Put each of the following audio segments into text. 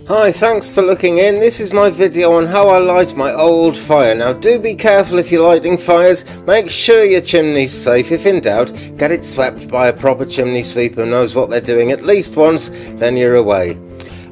Hi, thanks for looking in. This is my video on how I light my old fire. Now do be careful if you're lighting fires. Make sure your chimney's safe. If in doubt, get it swept by a proper chimney sweeper who knows what they're doing at least once, then you're away.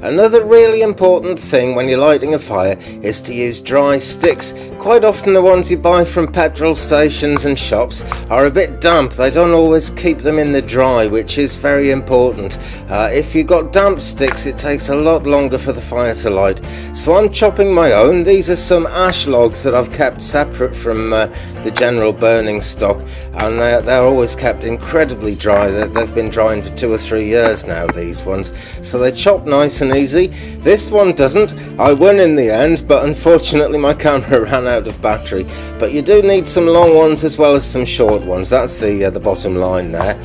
Another really important thing when you're lighting a fire is to use dry sticks. Quite often the ones you buy from petrol stations and shops are a bit damp. They don't always keep them in the dry, which is very important. If you've got damp sticks, it takes a lot longer for the fire to light. So I'm chopping my own. These are some ash logs that I've kept separate from the general burning stock, and they're always kept incredibly dry. They've been drying for 2 or 3 years now, these ones. So they chop nice and easy. This one doesn't. I won in the end, but unfortunately my camera ran out of battery. But you do need some long ones as well as some short ones. That's the bottom line there.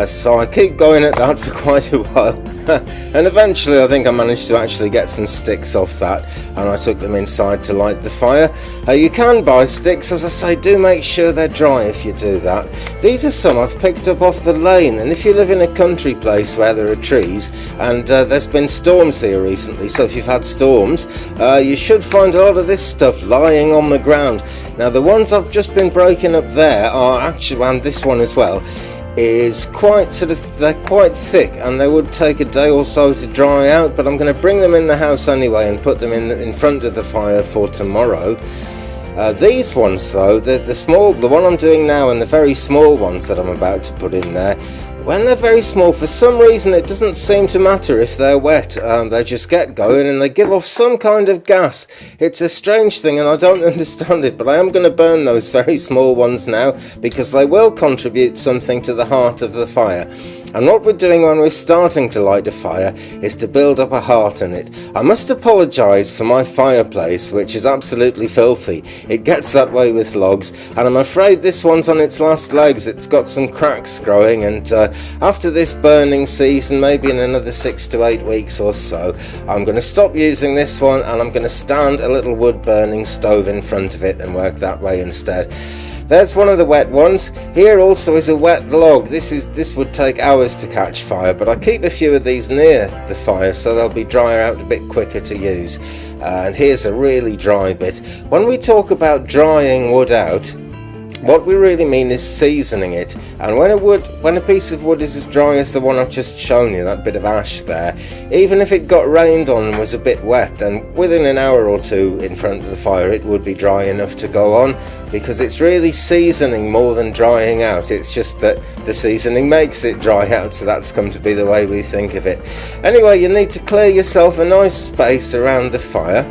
So I keep going at that for quite a while. And eventually I think I managed to actually get some sticks off that, and I took them inside to light the fire. You can buy sticks, as I say, do make sure they're dry if you do that. These are some I've picked up off the lane, and if you live in a country place where there are trees, and there's been storms here recently, so if you've had storms, you should find a lot of this stuff lying on the ground. Now the ones I've just been breaking up there are actually, and this one as well, is quite they're quite thick, and they would take a day or so to dry out, but I'm going to bring them in the house anyway and put them in front of the fire for tomorrow. These ones though, the one I'm doing now and the very small ones that I'm about to put in there, when they're very small, for some reason it doesn't seem to matter if they're wet. They just get going and they give off some kind of gas. It's a strange thing and I don't understand it, but I am going to burn those very small ones now because they will contribute something to the heart of the fire. And what we're doing when we're starting to light a fire is to build up a heart in it. I must apologise for my fireplace, which is absolutely filthy. It gets that way with logs, and I'm afraid this one's on its last legs. It's got some cracks growing, and after this burning season, maybe in another 6 to 8 weeks or so, I'm going to stop using this one and I'm going to stand a little wood burning stove in front of it and work that way instead. There's one of the wet ones. Here also is a wet log. This would take hours to catch fire, but I keep a few of these near the fire so they'll be drier out a bit quicker to use. And here's a really dry bit. When we talk about drying wood out, what we really mean is seasoning it. And when a piece of wood is as dry as the one I've just shown you, that bit of ash there, even if it got rained on and was a bit wet, then within an hour or two in front of the fire it would be dry enough to go on, because it's really seasoning more than drying out. It's just that the seasoning makes it dry out, so that's come to be the way we think of it. Anyway, you need to clear yourself a nice space around the fire.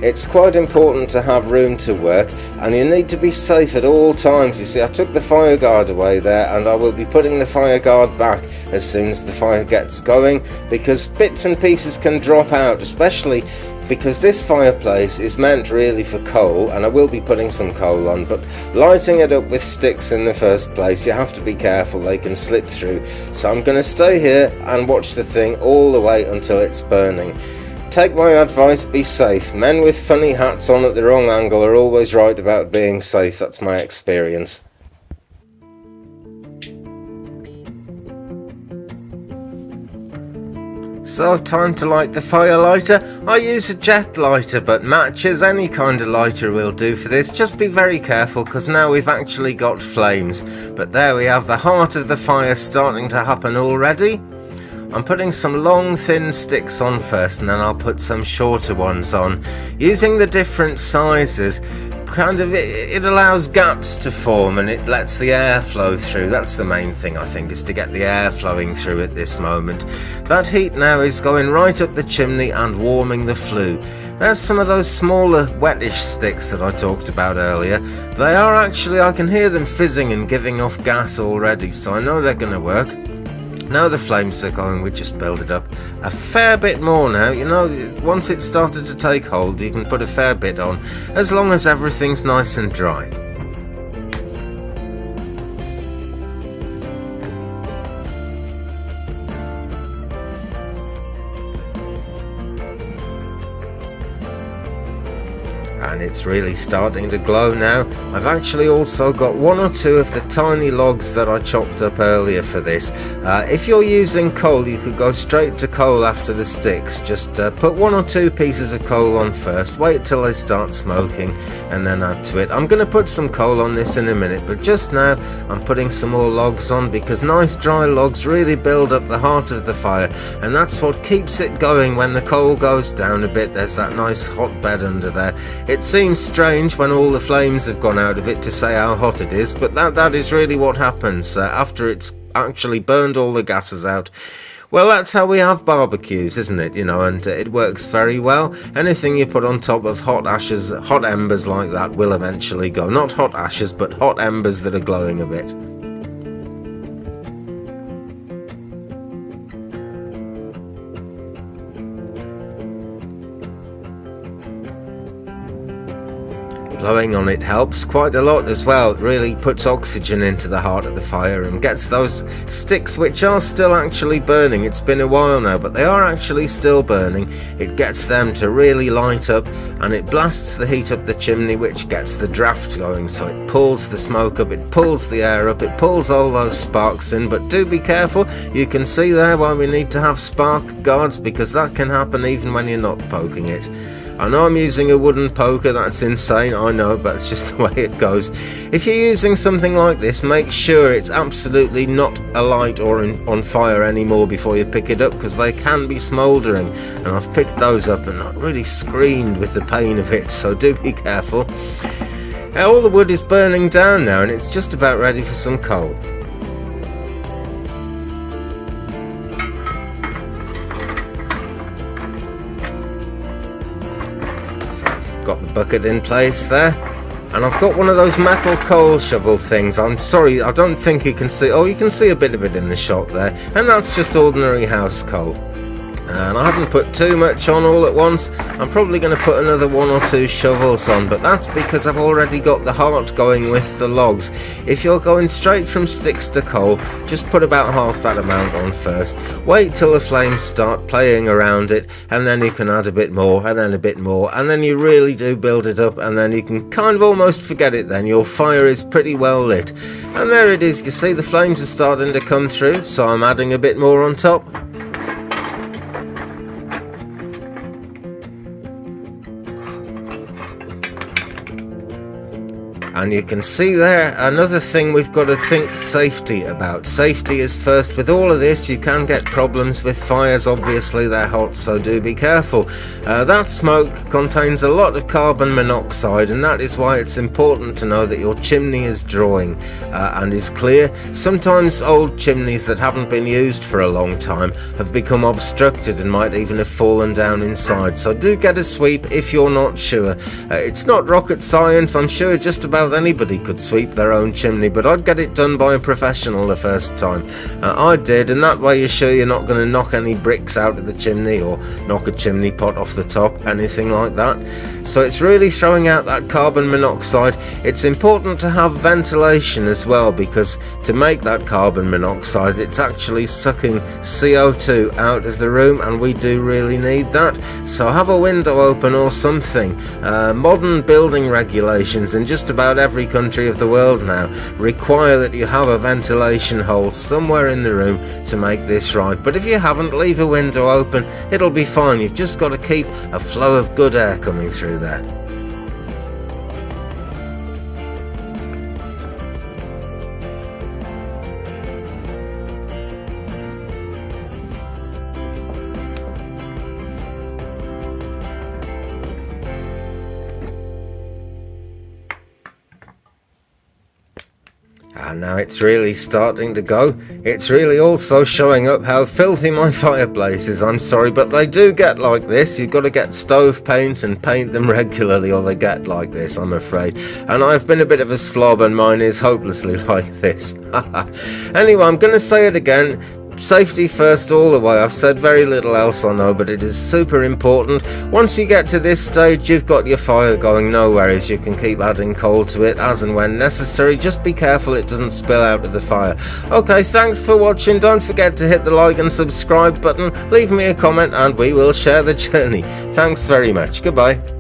It's quite important to have room to work, and you need to be safe at all times. You see, I took the fire guard away there, and I will be putting the fire guard back as soon as the fire gets going, because bits and pieces can drop out, especially because this fireplace is meant really for coal, and I will be putting some coal on, but lighting it up with sticks in the first place, you have to be careful, they can slip through. So I'm going to stay here and watch the thing all the way until it's burning. Take my advice, be safe. Men with funny hats on at the wrong angle are always right about being safe, that's my experience. So, time to light the fire lighter. I use a jet lighter, but matches, any kind of lighter will do for this. Just be very careful, because now we've actually got flames. But there we have the heart of the fire starting to happen already. I'm putting some long thin sticks on first, and then I'll put some shorter ones on. Using the different sizes, it allows gaps to form and it lets the air flow through. That's the main thing, I think, is to get the air flowing through at this moment. That heat now is going right up the chimney and warming the flue. There's some of those smaller wettish sticks that I talked about earlier. They are actually, I can hear them fizzing and giving off gas already, so I know they're going to work. Now the flames are going, we just build it up a fair bit more now. You know, once it's started to take hold, you can put a fair bit on, as long as everything's nice and dry. And it's really starting to glow now. I've actually also got 1 or 2 of the tiny logs that I chopped up earlier for this, If you're using coal, you could go straight to coal after the sticks. Just put 1 or 2 pieces of coal on first, wait till they start smoking, and then add to it. I'm going to put some coal on this in a minute, but just now I'm putting some more logs on, because nice dry logs really build up the heart of the fire, and that's what keeps it going when the coal goes down a bit. There's that nice hot bed under there. It seems strange when all the flames have gone out of it to say how hot it is, but that is really what happens after it's actually burned all the gases out. Well, that's how we have barbecues, isn't it? And it works very well. Anything you put on top of hot ashes, hot embers like that will eventually go. Not hot ashes, but hot embers that are glowing a bit. Blowing on it helps quite a lot as well. It really puts oxygen into the heart of the fire and gets those sticks, which are still actually burning. It's been a while now, but they are actually still burning. It gets them to really light up, and it blasts the heat up the chimney, which gets the draught going. So it pulls the smoke up, it pulls the air up, it pulls all those sparks in. But do be careful. You can see there why we need to have spark guards, because that can happen even when you're not poking it. I know I'm using a wooden poker, that's insane, I know, but it's just the way it goes. If you're using something like this, make sure it's absolutely not alight or on fire anymore before you pick it up, because they can be smouldering, and I've picked those up and I've really screamed with the pain of it, so do be careful. All the wood is burning down now, and it's just about ready for some coal. Got the bucket in place there, and I've got one of those metal coal shovel things. I'm sorry, I don't think you can see. Oh, you can see a bit of it in the shot there, and that's just ordinary house coal. And I haven't put too much on all at once. I'm probably going to put another 1 or 2 shovels on, but that's because I've already got the heart going with the logs. If you're going straight from sticks to coal, just put about half that amount on first. Wait till the flames start playing around it, and then you can add a bit more, and then a bit more, and then you really do build it up, and then you can kind of almost forget it then. Your fire is pretty well lit. And there it is. You see the flames are starting to come through, so I'm adding a bit more on top. And you can see there, another thing we've got to think safety about. Safety is first. With all of this, you can get problems with fires. Obviously, they're hot, so do be careful. That smoke contains a lot of carbon monoxide, and that is why it's important to know that your chimney is drawing and is clear. Sometimes old chimneys that haven't been used for a long time have become obstructed and might even have fallen down inside. So do get a sweep if you're not sure. It's not rocket science. I'm sure just about anybody could sweep their own chimney, but I'd get it done by a professional the first time. I did, and that way you're sure you're not going to knock any bricks out of the chimney or knock a chimney pot off the top, anything like that. So it's really throwing out that carbon monoxide. It's important to have ventilation as well, because to make that carbon monoxide, it's actually sucking CO2 out of the room, and we do really need that. So have a window open or something. Modern building regulations in just about every country of the world now require that you have a ventilation hole somewhere in the room to make this right. But if you haven't, leave a window open, it'll be fine. You've just got to keep a flow of good air coming through there. And now it's really starting to go. It's really also showing up how filthy my fireplace is. I'm sorry, but they do get like this. You've got to get stove paint and paint them regularly, or they get like this, I'm afraid. And I've been a bit of a slob, and mine is hopelessly like this. Anyway, I'm going to say it again. Safety first all the way. I've said very little else, I know, but it is super important. Once you get to this stage, you've got your fire going, no worries. You can keep adding coal to it as and when necessary. Just be careful it doesn't spill out of the fire. Okay, thanks for watching. Don't forget to hit the like and subscribe button, leave me a comment, and we will share the journey. Thanks very much. Goodbye.